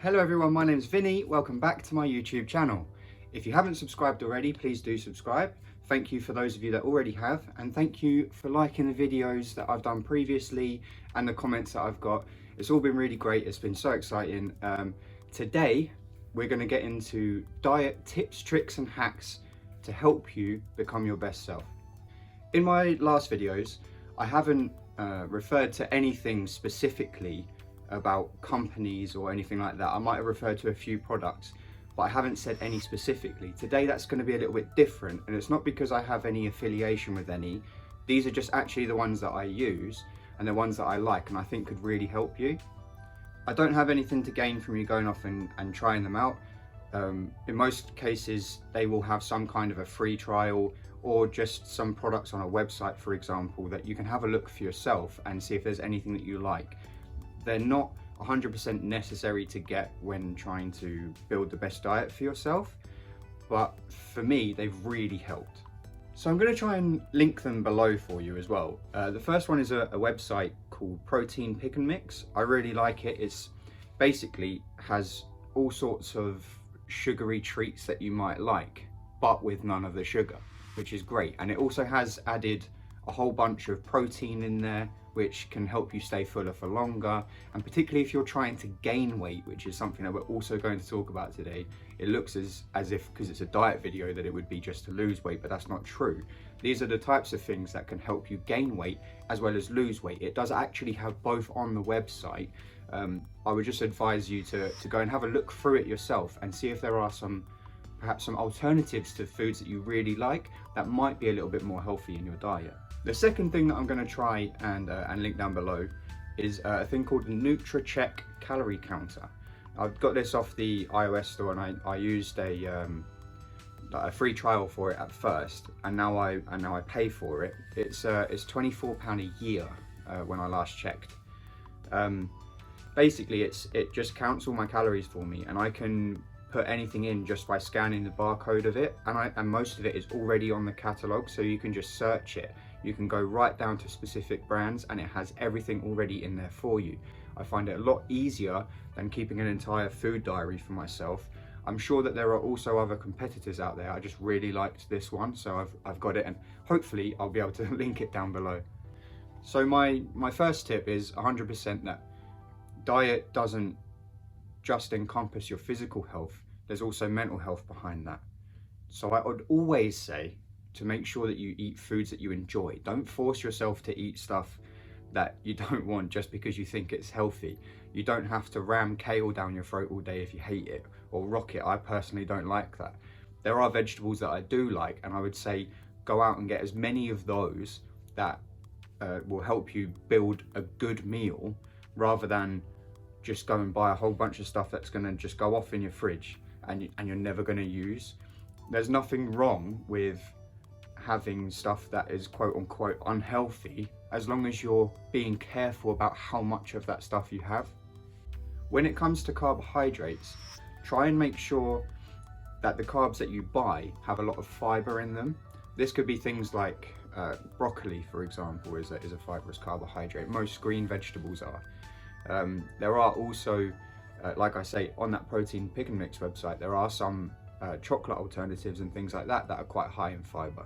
Hello everyone, my name's Vinny. Welcome back to my YouTube channel. If you haven't subscribed already, please do subscribe. Thank you for those of you that already have, and thank you for liking the videos that I've done previously and the comments that I've got. It's all been really great. It's been so exciting. Today, we're going to get into diet tips, tricks and hacks to help you become your best self. In my last videos, I haven't referred to anything specifically about companies or anything like that. I might have referred to a few products, but I haven't said any specifically. Today that's going to be a little bit different, and it's not because I have any affiliation with any. These are just actually the ones that I use and the ones that I like and I think could really help you. I don't have anything to gain from you going off and trying them out. In most cases they will have some kind of a free trial or just some products on a website, for example, that you can have a look for yourself and see if there's anything that you like. They're not 100% necessary to get when trying to build the best diet for yourself, but for me, they've really helped. So I'm going to try and link them below for you as well. The first one is a website called Protein Pick and Mix. I really like it. It's basically has all sorts of sugary treats that you might like, but with none of the sugar, which is great. And it also has added a whole bunch of protein in there, which can help you stay fuller for longer. And particularly if you're trying to gain weight, which is something that we're also going to talk about today. It looks as if, because it's a diet video, that it would be just to lose weight, but that's not true. These are the types of things that can help you gain weight as well as lose weight. It does actually have both on the website. I would just advise you to go and have a look through it yourself and see if there are perhaps some alternatives to foods that you really like that might be a little bit more healthy in your diet. The second thing that I'm going to try and link down below is a thing called NutriCheck Calorie Counter. I've got this off the iOS store and I used a free trial for it at first, and now I pay for it. It's £24 a year when I last checked. Basically, it just counts all my calories for me, and I can put anything in just by scanning the barcode of it, and most of it is already on the catalogue, so you can just search it. You can go right down to specific brands and it has everything already in there for you. I find it a lot easier than keeping an entire food diary for myself. I'm sure that there are also other competitors out there. I just really liked this one, so I've got it, and hopefully I'll be able to link it down below. So my first tip is 100% that diet doesn't just encompass your physical health. There's also mental health behind that. So I would always say to make sure that you eat foods that you enjoy. Don't force yourself to eat stuff that you don't want just because you think it's healthy. You don't have to ram kale down your throat all day if you hate it, or rocket. I personally don't like that. There are vegetables that I do like, and I would say go out and get as many of those that will help you build a good meal, rather than just go and buy a whole bunch of stuff that's going to just go off in your fridge and you're never going to use. There's nothing wrong with having stuff that is quote unquote unhealthy, as long as you're being careful about how much of that stuff you have. When it comes to carbohydrates, try and make sure that the carbs that you buy have a lot of fiber in them. This could be things like broccoli, for example, is a fibrous carbohydrate. Most green vegetables are. There are also, like I say, on that Protein Pick and Mix website, there are some chocolate alternatives and things like that are quite high in fiber.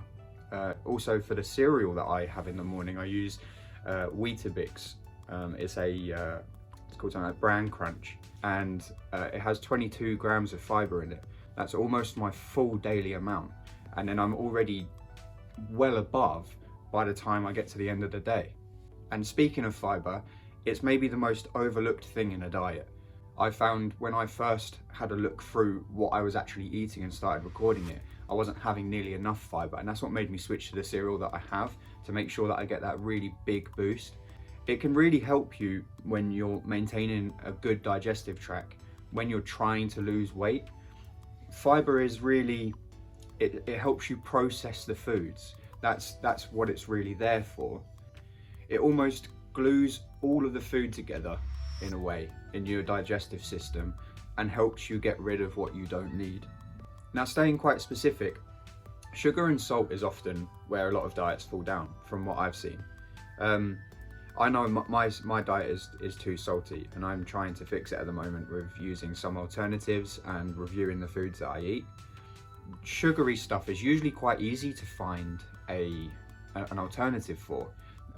Also, for the cereal that I have in the morning, I use Weetabix. It's called something like Bran Crunch, and it has 22 grams of fiber in it. That's almost my full daily amount, and then I'm already well above by the time I get to the end of the day. And speaking of fiber, it's maybe the most overlooked thing in a diet. I found when I first had a look through what I was actually eating and started recording it, I wasn't having nearly enough fiber, and that's what made me switch to the cereal that I have, to make sure that I get that really big boost. It can really help you when you're maintaining a good digestive tract, when you're trying to lose weight. Fiber is really, it helps you process the foods. That's what it's really there for. It almost glues all of the food together in a way in your digestive system and helps you get rid of what you don't need. Now, staying quite specific, sugar and salt is often where a lot of diets fall down, from what I've seen. I know my diet is too salty, and I'm trying to fix it at the moment with using some alternatives and reviewing the foods that I eat. Sugary stuff is usually quite easy to find an alternative for.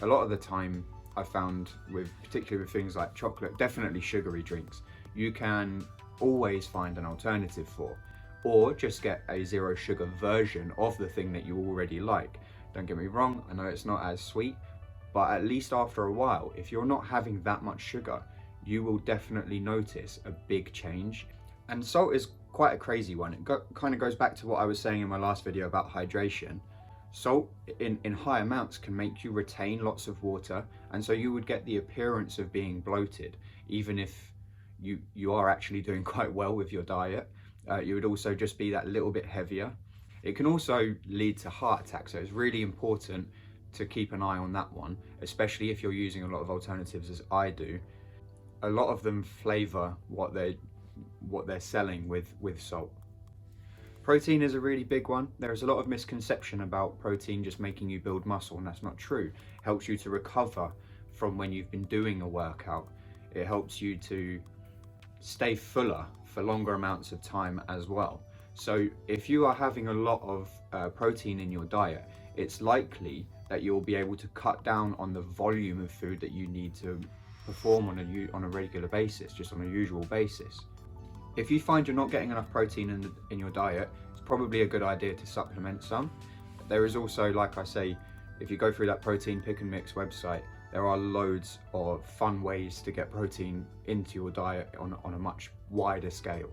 A lot of the time I found, particularly with things like chocolate, definitely sugary drinks, you can always find an alternative for, or just get a zero sugar version of the thing that you already like. Don't get me wrong, I know it's not as sweet, but at least after a while, if you're not having that much sugar, you will definitely notice a big change. And salt is quite a crazy one. It kind of goes back to what I was saying in my last video about hydration. Salt in high amounts can make you retain lots of water, and so you would get the appearance of being bloated, even if you are actually doing quite well with your diet. You would also just be that little bit heavier. It can also lead to heart attacks, so it's really important to keep an eye on that one, especially if you're using a lot of alternatives as I do. A lot of them flavor what they're selling with salt. Protein is a really big one. There's a lot of misconception about protein just making you build muscle, and that's not true. It helps you to recover from when you've been doing a workout. It helps you to stay fuller for longer amounts of time as well. So if you are having a lot of protein in your diet, it's likely that you'll be able to cut down on the volume of food that you need to perform on a regular basis, just on a usual basis. If you find you're not getting enough protein in your diet, it's probably a good idea to supplement some. There is also, like I say, if you go through that Protein Pick and Mix website, there are loads of fun ways to get protein into your diet on a much wider scale.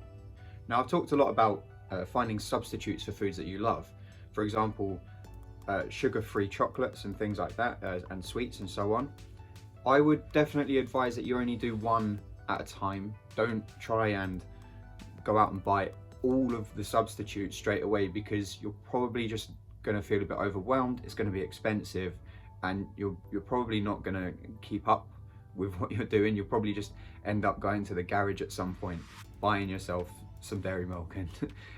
Now, I've talked a lot about finding substitutes for foods that you love. For example, sugar-free chocolates and things like that, and sweets and so on. I would definitely advise that you only do one at a time. Don't try and go out and buy all of the substitutes straight away, because you're probably just going to feel a bit overwhelmed. It's going to be expensive, and you're probably not going to keep up with what you're doing. You'll probably just end up going to the garage at some point, buying yourself some dairy milk,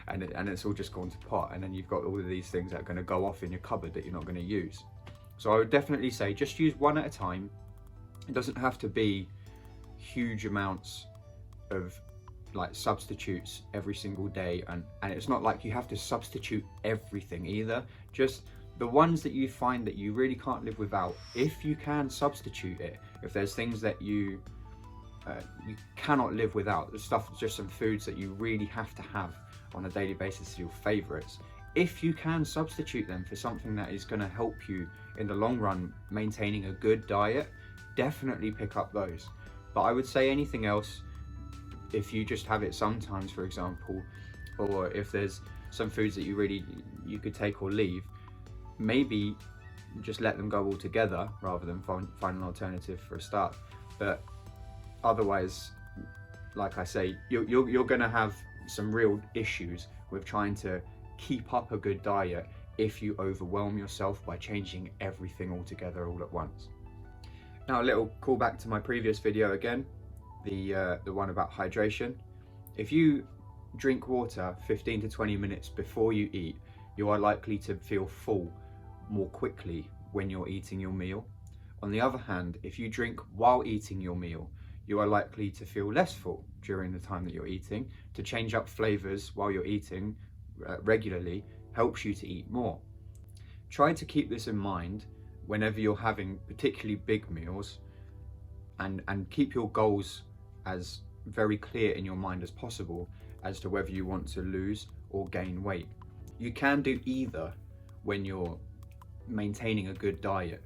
and it's all just gone to pot, and then you've got all of these things that are going to go off in your cupboard that you're not going to use. So I would definitely say just use one at a time. It doesn't have to be huge amounts of like substitutes every single day, and it's not like you have to substitute everything either. Just the ones that you find that you really can't live without, if you can substitute it. If there's things that you cannot live without, the stuff, just some foods that you really have to have on a daily basis, your favorites, if you can substitute them for something that is going to help you in the long run maintaining a good diet, definitely pick up those. But I would say anything else, if you just have it sometimes, for example, or if there's some foods that you could take or leave, maybe just let them go altogether rather than find an alternative for a start. But otherwise, like I say, you're going to have some real issues with trying to keep up a good diet if you overwhelm yourself by changing everything altogether all at once. Now, a little callback to my previous video again, the one about hydration. If you drink water 15 to 20 minutes before you eat, you are likely to feel full more quickly when you're eating your meal. On the other hand, if you drink while eating your meal, you are likely to feel less full during the time that you're eating. To change up flavors while you're eating regularly helps you to eat more. Try to keep this in mind whenever you're having particularly big meals, and keep your goals as very clear in your mind as possible as to whether you want to lose or gain weight. You can do either when you're maintaining a good diet.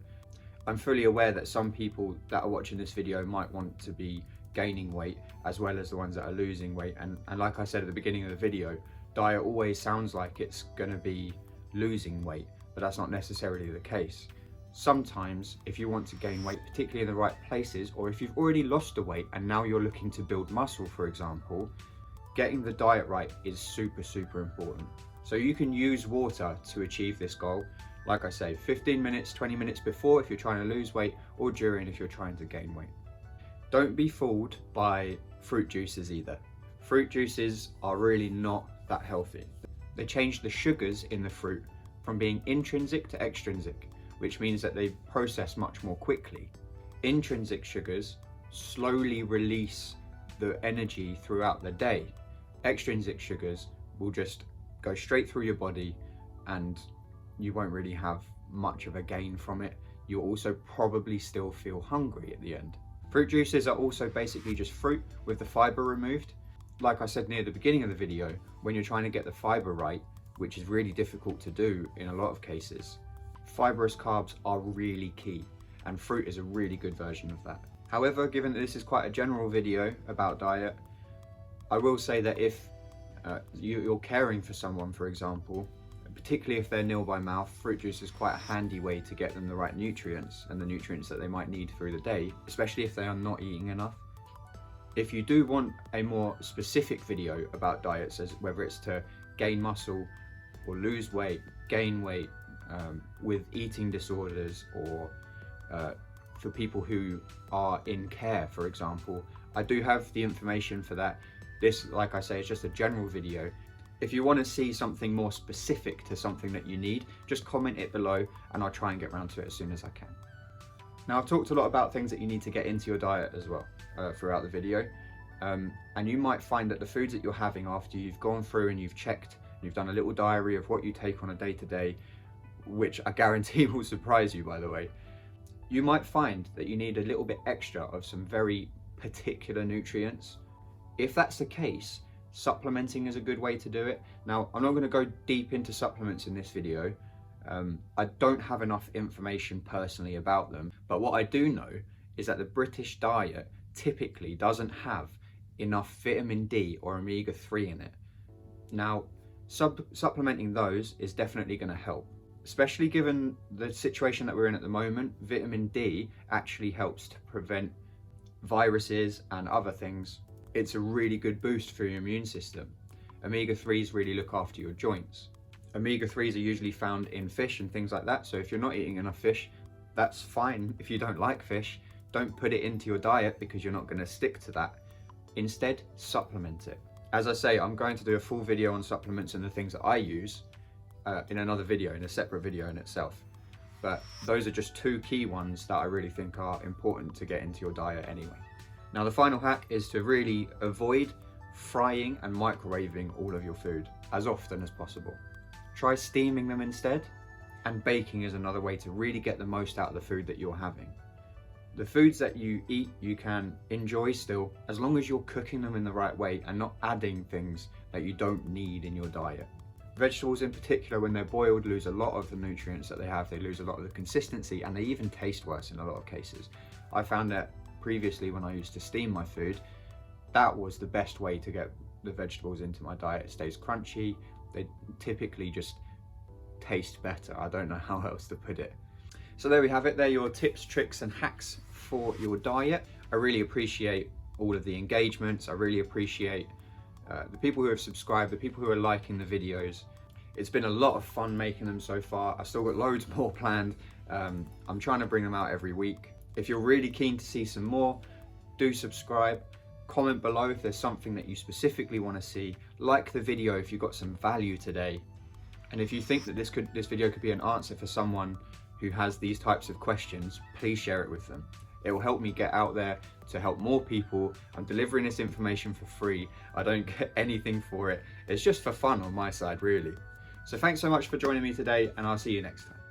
I'm fully aware that some people that are watching this video might want to be gaining weight as well as the ones that are losing weight, and like I said at the beginning of the video, diet always sounds like it's going to be losing weight, but that's not necessarily the case. Sometimes if you want to gain weight, particularly in the right places, or if you've already lost the weight and now you're looking to build muscle, for example, getting the diet right is super important. So you can use water to achieve this goal. Like I say, 15 minutes, 20 minutes before if you're trying to lose weight, or during if you're trying to gain weight. Don't be fooled by fruit juices either. Fruit juices are really not that healthy. They change the sugars in the fruit from being intrinsic to extrinsic, which means that they process much more quickly. Intrinsic sugars slowly release the energy throughout the day. Extrinsic sugars will just go straight through your body and you won't really have much of a gain from it. You'll also probably still feel hungry at the end. Fruit juices are also basically just fruit with the fiber removed. Like I said near the beginning of the video, when you're trying to get the fiber right, which is really difficult to do in a lot of cases, fibrous carbs are really key, and fruit is a really good version of that. However, given that this is quite a general video about diet, I will say that if you're caring for someone, for example, particularly if they're nil by mouth, fruit juice is quite a handy way to get them the right nutrients and the nutrients that they might need through the day, especially if they are not eating enough. If you do want a more specific video about diets, as whether it's to gain muscle or lose weight, gain weight, with eating disorders, or for people who are in care, for example, I do have the information for that. This, like I say, is just a general video. If you want to see something more specific to something that you need, just comment it below and I'll try and get around to it as soon as I can. Now, I've talked a lot about things that you need to get into your diet as well throughout the video. And you might find that the foods that you're having, after you've gone through and you've checked, you've done a little diary of what you take on a day-to-day, which I guarantee will surprise you, by the way, you might find that you need a little bit extra of some very particular nutrients. If that's the case, supplementing is a good way to do it. Now, I'm not going to go deep into supplements in this video. I don't have enough information personally about them, but what I do know is that the British diet typically doesn't have enough vitamin D or omega-3 in it. Now, supplementing those is definitely going to help, especially given the situation that we're in at the moment. Vitamin D actually helps to prevent viruses and other things. It's a really good boost for your immune system. Omega-3s really look after your joints. Omega-3s are usually found in fish and things like that, so if you're not eating enough fish, that's fine. If you don't like fish, don't put it into your diet because you're not going to stick to that. Instead, supplement it. As I say, I'm going to do a full video on supplements and the things that I use in another video, in a separate video in itself. But those are just two key ones that I really think are important to get into your diet anyway. Now, the final hack is to really avoid frying and microwaving all of your food as often as possible. Try steaming them instead, and baking is another way to really get the most out of the food that you're having. The foods that you eat, you can enjoy still, as long as you're cooking them in the right way and not adding things that you don't need in your diet. Vegetables in particular, when they're boiled, lose a lot of the nutrients that they have. They lose a lot of the consistency, and they even taste worse in a lot of cases. I found that previously when I used to steam my food, that was the best way to get the vegetables into my diet. It stays crunchy. They typically just taste better. I don't know how else to put it. So there we have it. They're your tips, tricks and hacks for your diet. I really appreciate all of the engagements. I really appreciate the people who have subscribed, the people who are liking the videos. It's been a lot of fun making them so far. I've still got loads more planned. I'm trying to bring them out every week. If you're really keen to see some more, do subscribe. Comment below if there's something that you specifically want to see. Like the video if you got some value today. And if you think that this video could be an answer for someone who has these types of questions, please share it with them. It will help me get out there to help more people. I'm delivering this information for free. I don't get anything for it. It's just for fun on my side, really. So thanks so much for joining me today, and I'll see you next time.